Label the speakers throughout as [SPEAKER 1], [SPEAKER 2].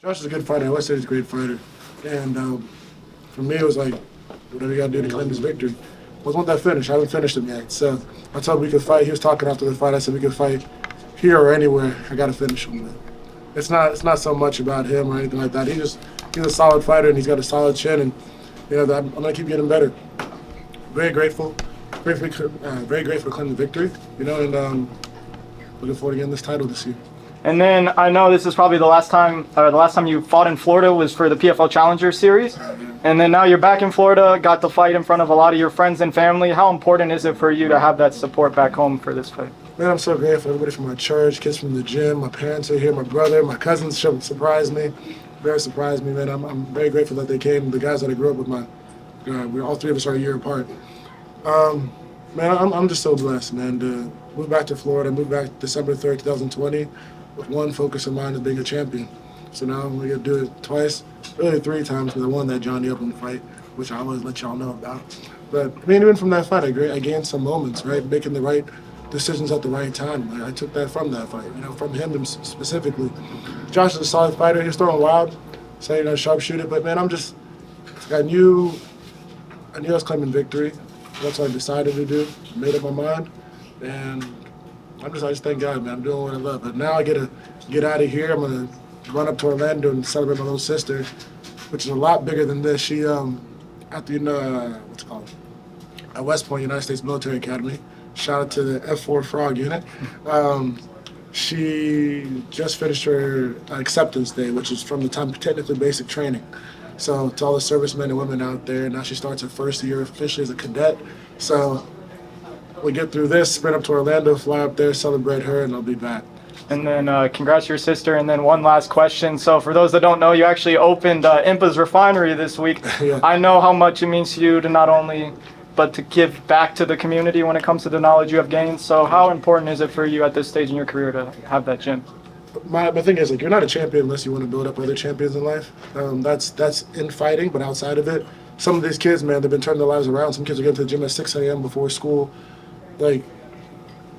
[SPEAKER 1] Josh is a good fighter. I always say he's a great fighter. And for me, it was like, whatever you got to do to claim this victory. I was want that finish. I haven't finished him yet. So I told him we could fight. He was talking after the fight. I said we could fight here or anywhere. I got to finish him. Man. It's not so much about him or anything like that. He's a solid fighter, and he's got a solid chin. And, I'm going to keep getting better. Very grateful. Very grateful to claim the victory, and looking forward to getting this title this year.
[SPEAKER 2] And then I know this is probably the last time you fought in Florida was for the PFL Challenger Series. And then now you're back in Florida, got to fight in front of a lot of your friends and family. How important is it for you to have that support back home for this fight?
[SPEAKER 1] Man, I'm so grateful. Everybody from my church, kids from the gym, my parents are here, my brother, my cousins surprised me. Very surprised me, man. I'm very grateful that they came. The guys that I grew up with, all three of us are a year apart. Man, I'm just so blessed, man. To move back to Florida, moved back December 3rd, 2020, with one focus in mind of being a champion. So now I'm going to do it twice, really 3 times, because I won that Johnny Eblen fight, which I always let y'all know about. But I mean, even from that fight, I gained some moments, right? Making the right decisions at the right time. I took that from that fight, from him specifically. Josh is a solid fighter. He's throwing wild, saying sharpshooter. But man, I knew I was claiming victory. That's what I decided to do. Made up my mind, and I just thank God, man. I'm doing what I love. But now I get to get out of here. I'm gonna run up to Orlando and celebrate my little sister, which is a lot bigger than this. She at the what's it called? At West Point, United States Military Academy. Shout out to the F4 Frog unit. She just finished her acceptance day, which is from the time technically basic training. So to all the servicemen and women out there, now she starts her first year officially as a cadet. So we get through this, sprint up to Orlando, fly up there, celebrate her, and I'll be back.
[SPEAKER 2] And then congrats to your sister. And then one last question. So for those that don't know, you actually opened Impa's refinery this week.
[SPEAKER 1] Yeah.
[SPEAKER 2] I know how much it means to you to not only, but to give back to the community when it comes to the knowledge you have gained. So how important is it for you at this stage in your career to have that gym?
[SPEAKER 1] My thing is, you're not a champion unless you want to build up other champions in life. That's in fighting, but outside of it, some of these kids, man, they've been turning their lives around. Some kids are getting to the gym at 6 a.m. before school. The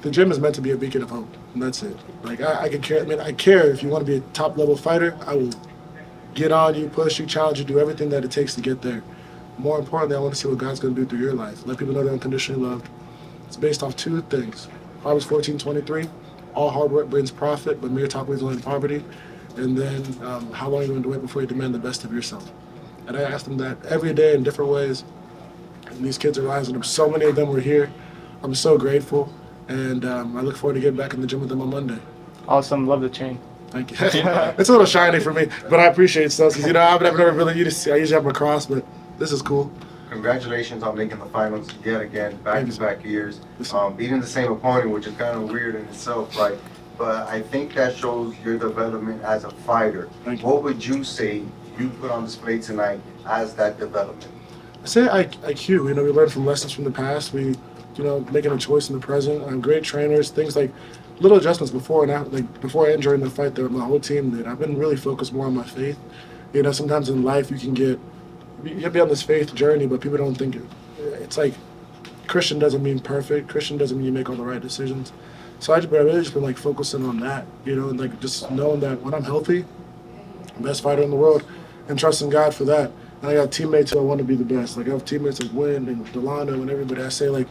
[SPEAKER 1] gym is meant to be a beacon of hope, and that's it. I could care. I mean, I care if you want to be a top-level fighter. I will get on you, push you, challenge you, do everything that it takes to get there. More importantly, I want to see what God's going to do through your life. Let people know they're unconditionally loved. It's based off 2 things. Proverbs 14:23. All hard work brings profit, but mere talk leads only to poverty. And then, how long are you going to wait before you demand the best of yourself? And I ask them that every day in different ways. And these kids are rising up. So many of them were here. I'm so grateful. And I look forward to getting back in the gym with them on Monday.
[SPEAKER 2] Awesome. Love the chain.
[SPEAKER 1] Thank you. It's a little shiny for me, but I appreciate stuff. Because, I've never really used to. I usually have my cross, but this is cool.
[SPEAKER 3] Congratulations on making the finals yet again, back-to-back years. Beating the same opponent, which is kind of weird in itself, right? But I think that shows your development as a fighter. What would you say you put on display tonight as that development?
[SPEAKER 1] I say IQ. We learn from lessons from the past. We, making a choice in the present. Great trainers, things like little adjustments before and after, before and during the fight that my whole team did. I've been really focused more on my faith. Sometimes in life you be on this faith journey, but people don't think it's like Christian doesn't mean perfect. Christian doesn't mean you make all the right decisions. So I've really just been focusing on that, and just knowing that when I'm healthy, I'm the best fighter in the world, and trusting God for that. And I got teammates who I want to be the best. I have teammates like Wynn and Delano and everybody. I say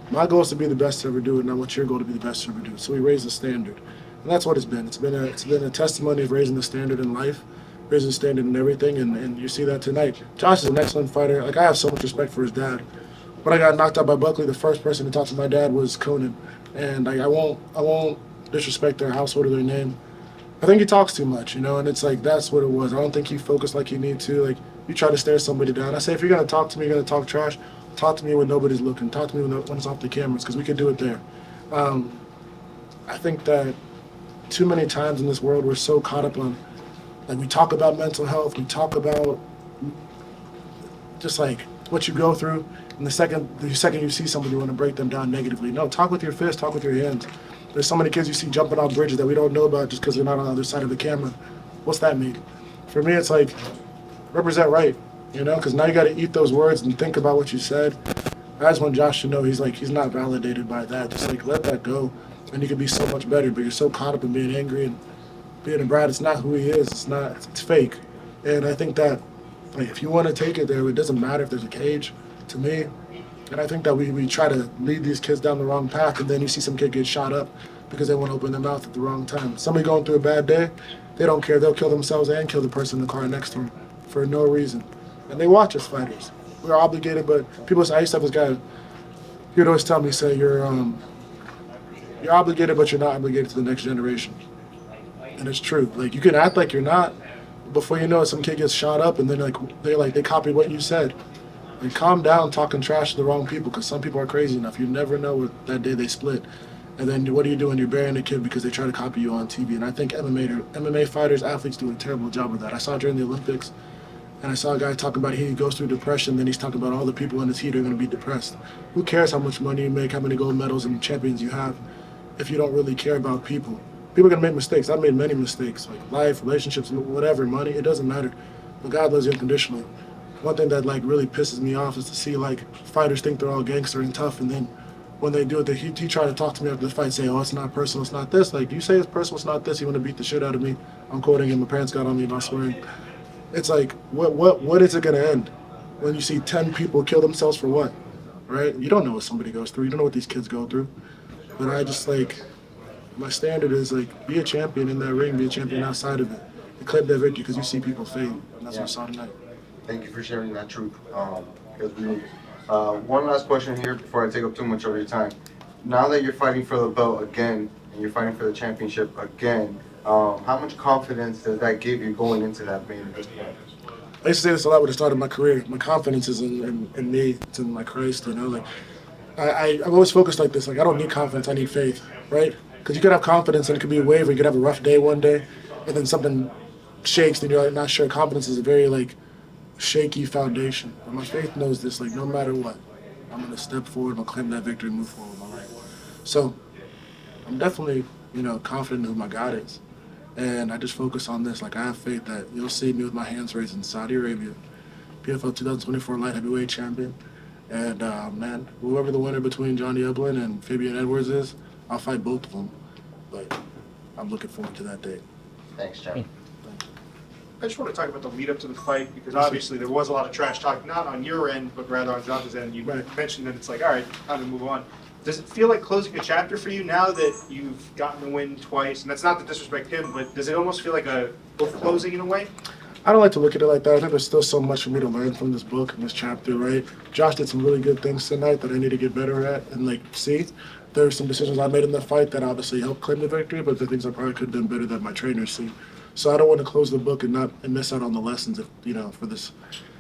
[SPEAKER 1] my goal is to be the best to ever do it, and I want your goal to be the best to ever do it. So we raise the standard, and that's what it's been. It's been a testimony of raising the standard in life. Raising standard and everything, and you see that tonight. Josh is an excellent fighter. I have so much respect for his dad. When I got knocked out by Buckley, the first person to talk to my dad was Conan, and I won't disrespect their household or their name. I think he talks too much, and it's that's what it was. I don't think he focused like you need to. You try to stare somebody down. I say if you're gonna talk to me, you're gonna talk trash. Talk to me when nobody's looking. Talk to me when it's off the cameras, because we can do it there. I think that too many times in this world we're so caught up on. We talk about mental health, we talk about just what you go through, and the second you see somebody, you want to break them down negatively. No, talk with your fist, talk with your hands. There's so many kids you see jumping off bridges that we don't know about just because they're not on the other side of the camera. What's that mean? For me, it's represent right, because now you got to eat those words and think about what you said. I just want Josh to know he's not validated by that. Just let that go, and you can be so much better, but you're so caught up in being angry and being a brat. It's not who he is. It's fake. And I think that like, if you want to take it there, it doesn't matter if there's a cage, to me. And I think that we try to lead these kids down the wrong path, and then you see some kid get shot up because they want to open their mouth at the wrong time. Somebody going through a bad day, they don't care. They'll kill themselves and kill the person in the car next to them for no reason. And they watch us fighters. We're obligated, but people say, I used to have this guy, he would always tell me, say, you're obligated, but you're not obligated to the next generation. And it's true. Like, you can act like you're not. Before you know it, some kid gets shot up, and then they copied what you said. Like, calm down, talking trash to the wrong people, because some people are crazy enough. You never know what that day they split. And then what are you doing? You're burying a kid because they try to copy you on TV. And I think MMA fighters, athletes do a terrible job of that. I saw it during the Olympics, and I saw a guy talking about he goes through depression, then he's talking about all the people in his heat are going to be depressed. Who cares how much money you make, how many gold medals and champions you have, if you don't really care about people? People are going to make mistakes. I've made many mistakes, like life, relationships, whatever, money. It doesn't matter. But God loves you unconditionally. One thing that like really pisses me off is to see like fighters think they're all gangster and tough, and then when they do it, he tried to talk to me after the fight, say, oh, it's not personal, it's not this. Like, you say it's personal, it's not this. You want to beat the shit out of me. I'm quoting him. My parents got on me about swearing. It's like, what is it going to end when you see 10 people kill themselves for what, right? You don't know what somebody goes through. You don't know what these kids go through. But I just like, my standard is like, be a champion in that ring, be a champion outside of it. And claim that victory because you see people fail. And that's what we saw tonight.
[SPEAKER 3] Thank you for sharing that truth. Because one last question here before I take up too much of your time. Now that you're fighting for the belt again, and you're fighting for the championship again, how much confidence does that give you going into that main event?
[SPEAKER 1] I used to say this a lot when I started my career. My confidence is in me. It's in my Christ, you know. Like, I've always focused like this. Like, I don't need confidence. I need faith, right? Because you could have confidence and it could be a wave. You could have a rough day one day, and then something shakes, and you're like not sure. Confidence is a very like shaky foundation. But my faith knows this. Like, no matter what, I'm gonna step forward. I'm gonna claim that victory and move forward in my life. So I'm definitely, confident in who my God is. And I just focus on this. Like, I have faith that you'll see me with my hands raised in Saudi Arabia, PFL 2024 Light Heavyweight Champion. And, man, whoever the winner between Johnny Eblen and Fabian Edwards is, I'll fight both of them. But I'm looking forward to that day.
[SPEAKER 3] Thanks, John.
[SPEAKER 4] I just want to talk about the lead up to the fight because obviously there was a lot of trash talk, not on your end, but rather on Josh's end. You mentioned that it's like, all right, time to move on. Does it feel like closing a chapter for you now that you've gotten the win twice? And that's not to disrespect him, but does it almost feel like a book closing in a way?
[SPEAKER 1] I don't like to look at it like that. I think there's still so much for me to learn from this book and this chapter, right? Josh did some really good things tonight that I need to get better at and, see. There are some decisions I made in the fight that obviously helped claim the victory, but the things I probably could have done better that my trainers see. So I don't want to close the book and miss out on the lessons,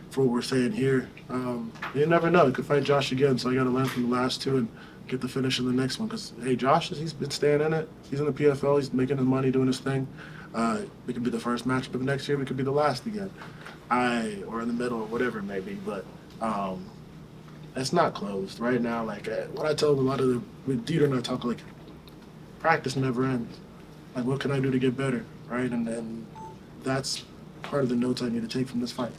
[SPEAKER 1] for what we're saying here. You never know. I could fight Josh again, so I got to learn from the last two and get the finish in the next one. Because, hey, Josh, he's been staying in it. He's in the PFL. He's making his money, doing his thing. We could be the first matchup of next year. We could be the last again. Or in the middle or whatever it may be. But it's not closed right now. Like, what I tell a lot of with Dieter and I talk, like, practice never ends. Like, what can I do to get better, right? And that's part of the notes I need to take from this fight.